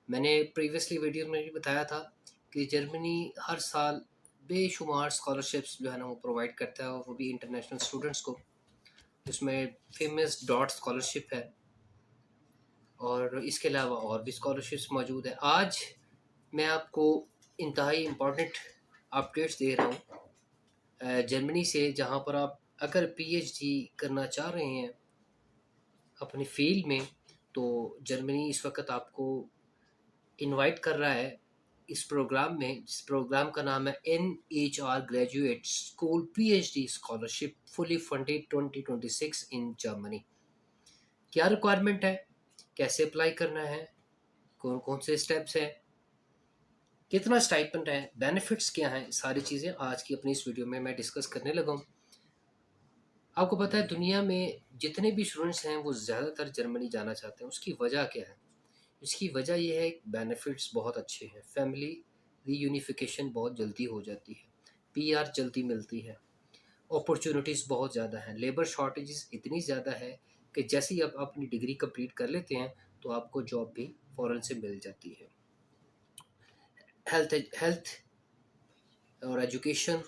मैंने previously video में भी बताया था कि जर्मनी हर साल बेशुमार स्कॉलरशिप्स जो है ना वो प्रोवाइड करता है, और वो भी इंटरनेशनल स्टूडेंट्स को। उसमें फेमस डॉट स्कॉलरशिप है, और इसके अलावा और भी स्कॉलरशिप्स मौजूद है। आज मैं आपको इंतहाई इम्पोर्टेंट अपडेट्स दे रहा हूँ जर्मनी से, जहाँ पर आप अगर पीएचडी करना चाह रहे हैं अपनी फील्ड में, तो जर्मनी इस वक्त आपको इनवाइट कर रहा है इस प्रोग्राम में, जिस प्रोग्राम का नाम है NHR graduate school PhD scholarship fully funded 2026 in Germany. क्या रिक्वायरमेंट है, कैसे अप्लाई करना है, कौन कौन से स्टेप्स हैं, कितना स्टाइपेंड है, बेनिफिट्स क्या हैं, सारी चीज़ें आज की अपनी इस वीडियो में मैं डिस्कस करने लगा हूँ। आपको पता है दुनिया में जितने भी स्टूडेंट्स हैं वो ज़्यादातर जर्मनी जाना चाहते हैं। उसकी वजह क्या है? इसकी वजह ये है, बेनिफिट्स बहुत अच्छे हैं, फैमिली रीयूनिफिकेशन बहुत जल्दी हो जाती है, पीआर जल्दी मिलती है, अपॉर्चुनिटीज़ बहुत ज़्यादा हैं, लेबर शॉर्टेजेस इतनी ज़्यादा है कि जैसे ही आप अपनी डिग्री कंप्लीट कर लेते हैं तो आपको जॉब भी फ़ौरन से मिल जाती है। हेल्थ हेल्थ और एजुकेशन,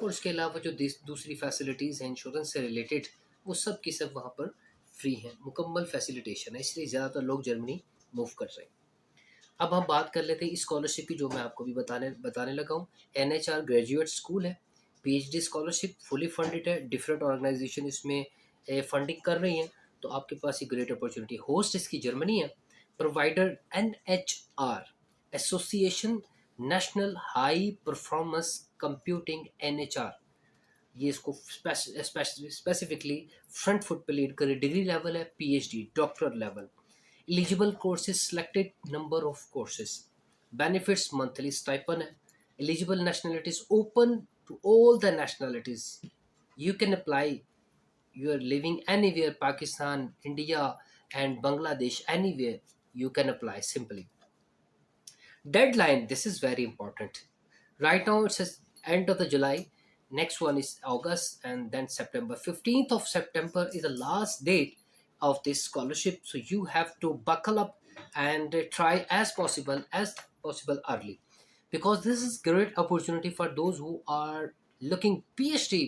और उसके अलावा जो दूसरी फैसिलिटीज़ हैं इंश्योरेंस से रिलेटेड, वो सब की सब वहाँ पर फ्री हैं, मुकम्मल फैसिलिटेशन है, इसलिए ज़्यादातर लोग जर्मनी मूव कर रहे हैं। अब हम बात कर लेते हैं स्कॉलरशिप की, जो मैं आपको भी बताने बताने लगा हूँ। NHR ग्रेजुएट स्कूल है, पीएचडी स्कॉलरशिप फुली फंडेड है, डिफरेंट ऑर्गेनाइजेशन इसमें फंडिंग कर रही हैं, तो आपके पास ये ग्रेट अपॉर्चुनिटी। होस्ट इसकी जर्मनी है, provider NHR association national high performance computing NHR, ये इसको स्पेसिफिकली फ्रंट फुट पे लीड करे। डिग्री लेवल है PhD doctor level. Eligible courses selected number of courses, benefits monthly stipend है, eligible nationalities open to all the nationalities, you can apply, you are living anywhere, Pakistan, India and Bangladesh, anywhere you can apply simply. Deadline, this is very important. Right now it says end of the July, next one is August, and then September. 15th of September is the last date of this scholarship, so you have to buckle up and try as possible early, because this is great opportunity for those who are looking PhD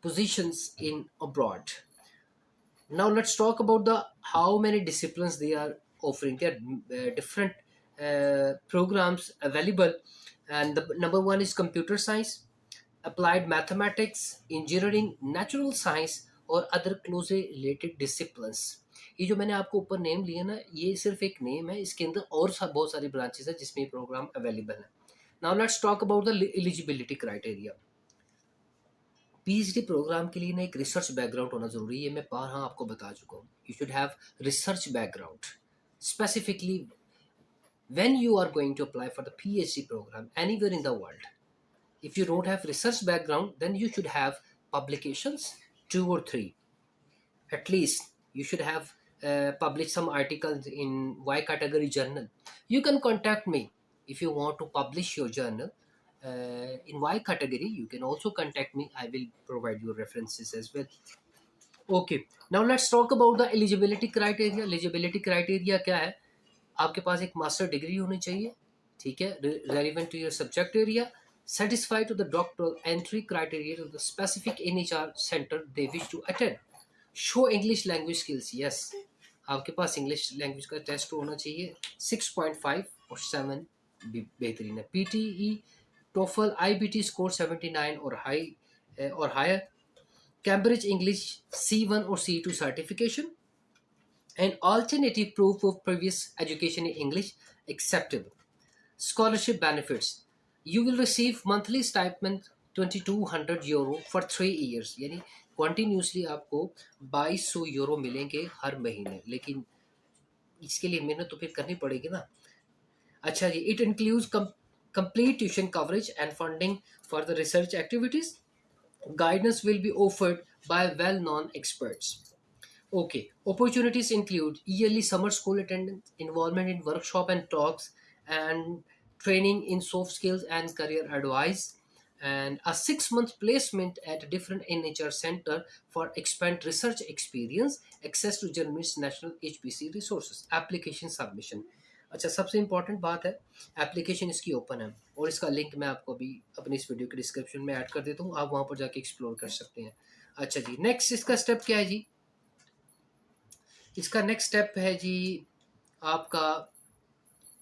positions in abroad. Now let's talk about the how many disciplines they are offering. There are different programs available, and the number one is computer science, applied mathematics, engineering, natural science और other closely related disciplines. ये जो मैंने आपको ऊपर name लिया ना, ये सिर्फ एक नेम है, इसके अंदर और बहुत सारी ब्रांचेस है जिसमें ये प्रोग्राम अवेलेबल है। Now let's talk about the eligibility criteria. PhD programme के लिए ना एक रिसर्च बैकग्राउंड होना ज़रूरी है, मैं बारहा आपको बता चुका हूँ। You should have research background, specifically when you are going to apply for the PhD program anywhere in the world. If you don't have research background, then you should have publications, 2 or 3 at least. You should have published some articles in Y category journal. You can contact me if you want to publish your journal in Y category. You can also contact me, I will provide you references as well. Okay, now let's talk about the eligibility criteria. Eligibility criteria क्या है? आपके पास एक master degree होनी चाहिए, ठीक है, relevant to your subject area, satisfy to the doctoral entry criteria to the specific NHR center they wish to attend, show English language skills, yes, आपके पास English language का टेस्ट होना चाहिए। 6.5 और 7 भी बेहतरीन है। PTE टोफल IBT स्कोर 79 और हायर, Cambridge English C1 or C2 certification, an alternative proof of previous education in English acceptable. Scholarship benefits. You will receive monthly stipend €2200 for 3 years, यानी कंटिन्यूसली आपको 2200 यूरो मिलेंगे हर महीने, लेकिन इसके लिए मेहनत तो फिर करनी पड़ेगी ना। अच्छा जी, it includes complete tuition coverage and funding for the research activities. Guidance will be offered by well-known experts. Okay, opportunities include yearly summer school attendance, involvement in workshop and talks, and training in soft skills and career advice, and a 6 month placement at a different NHR center for expand research experience, access to Germany's national HPC resources. Application submission. अच्छा, सबसे important बात है, application इसकी open है और इसका link मैं आपको अभी अपनी इस वीडियो के डिस्क्रिप्शन में ऐड कर देता हूँ, आप वहाँ पर जाके एक्सप्लोर कर सकते हैं। अच्छा जी, नेक्स्ट इसका स्टेप क्या है जी? इसका नेक्स्ट स्टेप है जी आपका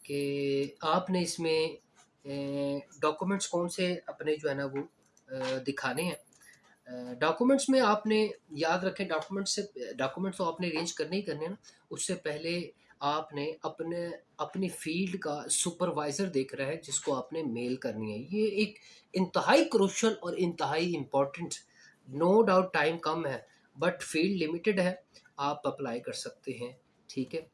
कि आपने इसमें डॉक्यूमेंट्स कौन से अपने जो है ना वो दिखाने हैं। डॉक्यूमेंट्स में आपने याद रखें, डॉक्यूमेंट्स तो आपने अरेंज करने ही करने हैं ना। उससे पहले आपने अपनी फील्ड का सुपरवाइज़र देख रहा है जिसको आपने मेल करनी है। ये एक इंतहाई क्रूशियल और इंतहाई इम्पोर्टेंट, नो डाउट टाइम कम है बट फील्ड लिमिटेड है, आप अप्लाई कर सकते हैं। ठीक है,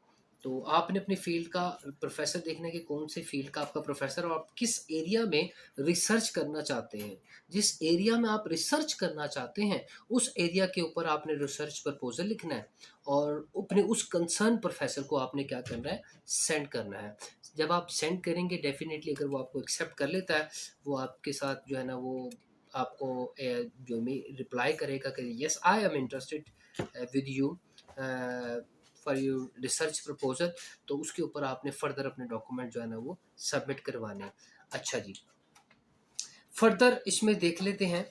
तो आपने अपनी फील्ड का प्रोफेसर देखना है कि कौन से फील्ड का आपका प्रोफेसर और आप किस एरिया में रिसर्च करना चाहते हैं। जिस एरिया में आप रिसर्च करना चाहते हैं उस एरिया के ऊपर आपने रिसर्च प्रपोजल लिखना है और अपने उस कंसर्न प्रोफेसर को आपने क्या करना है, सेंड करना है। जब आप सेंड करेंगे डेफिनेटली अगर वो आपको एक्सेप्ट कर लेता है, वो आपके साथ जो है ना वो आपको जो में रिप्लाई करेगा कि yes I am interested with you for your research proposal. तो उसके ऊपर आपने फर्दर अपने डॉक्यूमेंट जो है ना वो सबमिट करवाने हैं। अच्छा जी, फर्दर इसमें देख लेते हैं,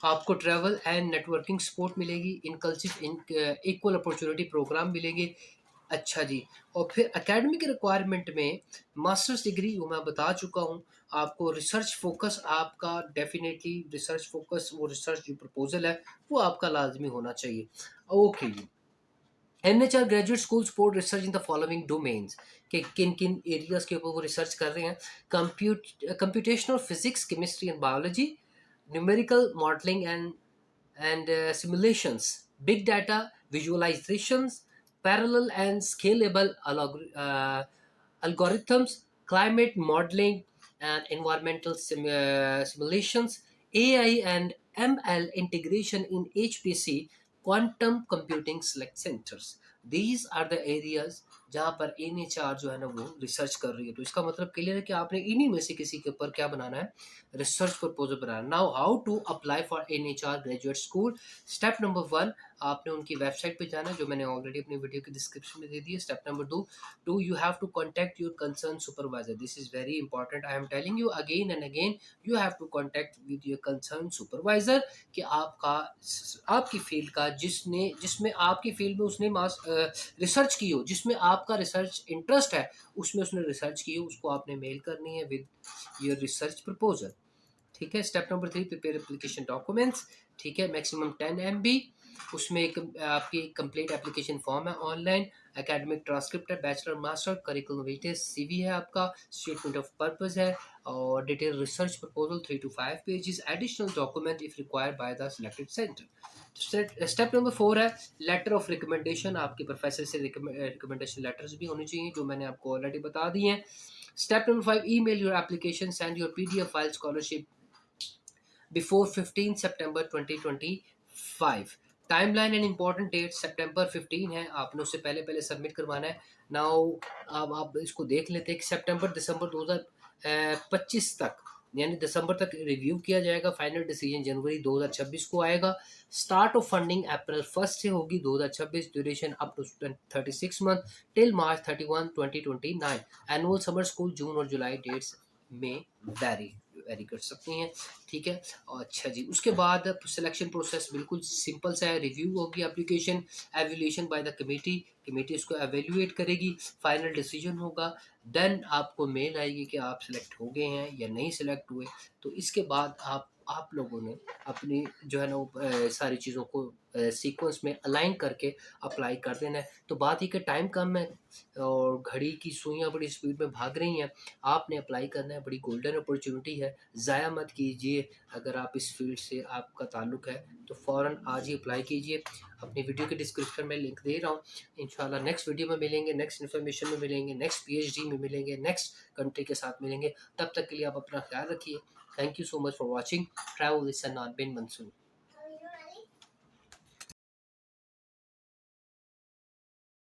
आपको ट्रैवल एंड नेटवर्किंग सपोर्ट मिलेगी, इनकल्सिव इक्वल अपॉर्चुनिटी प्रोग्राम मिलेंगे। अच्छा जी, और फिर एकेडमिक रिक्वायरमेंट में मास्टर्स डिग्री वो मैं बता चुका हूँ आपको। रिसर्च फोकस आपका डेफिनेटली रिसर्च फोकस, वो रिसर्च जो प्रपोजल है वो आपका लाजमी होना चाहिए। Okay ji, NHR graduate school support research in the following domains, कि किन किन एरियाज के ऊपर वो रिसर्च कर रहे हैं। Computational physics, chemistry and biology, numerical modelling and simulations, big data, visualizations, parallel and scalable algorithms, climate modeling and environmental simulations, AI and ML integration in HPC, quantum computing select centers. These are the areas जहाँ पर NHR जो है ना वो research कर रही है। तो इसका मतलब क्लियर है कि आपने इन्हीं में से किसी के ऊपर क्या बनाना है, रिसर्च प्रपोजल बनाना। Now how to apply for NHR graduate school. Step number 1, आपने उनकी वेबसाइट पे जाना है जो मैंने ऑलरेडी अपनी वीडियो के डिस्क्रिप्शन में दे दी है। Step number 2, you have to contact your concerned supervisor. This is very important. I am telling you again and again, you have to contact with your concerned supervisor कि आपकी field का जिसमें आपकी field में उसने research की हो, जिसमें आपका रिसर्च इंटरेस्ट है, उसमें उसने रिसर्च की हो, उसको आपने मेल करनी है विद योर रिसर्च प्रपोजल। ठीक है, step number 3, prepare application documents. ठीक है, मैक्सिमम 10 MB। उसमें एक आपकी कंप्लीट एप्लीकेशन फॉर्म है ऑनलाइन, एकेडमिक ट्रांसक्रिप्ट है, bachelor master, curriculum weightage, CV है आपका, स्टेटमेंट ऑफ पर्पस है और detail research proposal 3 to 5 pages, additional document if required by the selected centre. Step number 4 है लेटर ऑफ रिकमेंडेशन, आपके professor से recommendation letters भी होनी चाहिए जो मैंने आपको ऑलरेडी बता दी हैं। Step number 5, email your application, send your PDF file scholarship before 15 September 2025। Timeline and important date सितंबर 15 है, आपने उससे पहले पहले सबमिट करवाना है। नाउ अब आप इसको देख लेते हैं कि सितंबर दिसंबर 2025 तक, यानी दिसंबर तक रिव्यू किया जाएगा। फाइनल डिसीजन जनवरी 2026 को आएगा। स्टार्ट ऑफ फंडिंग अप्रैल 1 से होगी 2026। Duration up to 36 month till March 31 2029। Annual summer school June और जुलाई डेट्स में वेरी वेरी कर सकती हैं। ठीक है, और अच्छा जी, उसके बाद सिलेक्शन प्रोसेस बिल्कुल सिंपल सा है। रिव्यू होगी application, evaluation by the committee, committee उसको एवेल्यूएट करेगी, फाइनल डिसीजन होगा, देन आपको मेल आएगी कि आप सिलेक्ट हो गए हैं या नहीं सिलेक्ट हुए। तो इसके बाद आप लोगों ने अपनी जो है ना वो सारी चीज़ों को सीक्वेंस में अलाइन करके अप्लाई कर देना है। तो बात ही कि टाइम कम है और घड़ी की सुइयाँ बड़ी स्पीड में भाग रही हैं, आपने अप्लाई करना है, बड़ी गोल्डन अपॉर्चुनिटी है, ज़ाया मत कीजिए। अगर आप इस फील्ड से आपका ताल्लुक़ है तो फ़ौरन आज ही अप्लाई कीजिए। अपनी वीडियो के डिस्क्रिप्शन में लिंक दे रहा हूँ। इंशाल्लाह नेक्स्ट वीडियो में मिलेंगे, नेक्स्ट इन्फॉर्मेशन में मिलेंगे, नेक्स्ट PhD में मिलेंगे, नेक्स्ट कंट्री के साथ मिलेंगे। तब तक के लिए आप अपना ख्याल रखिए। Thank you so much for watching. Travel with Sannan bin Mansoor.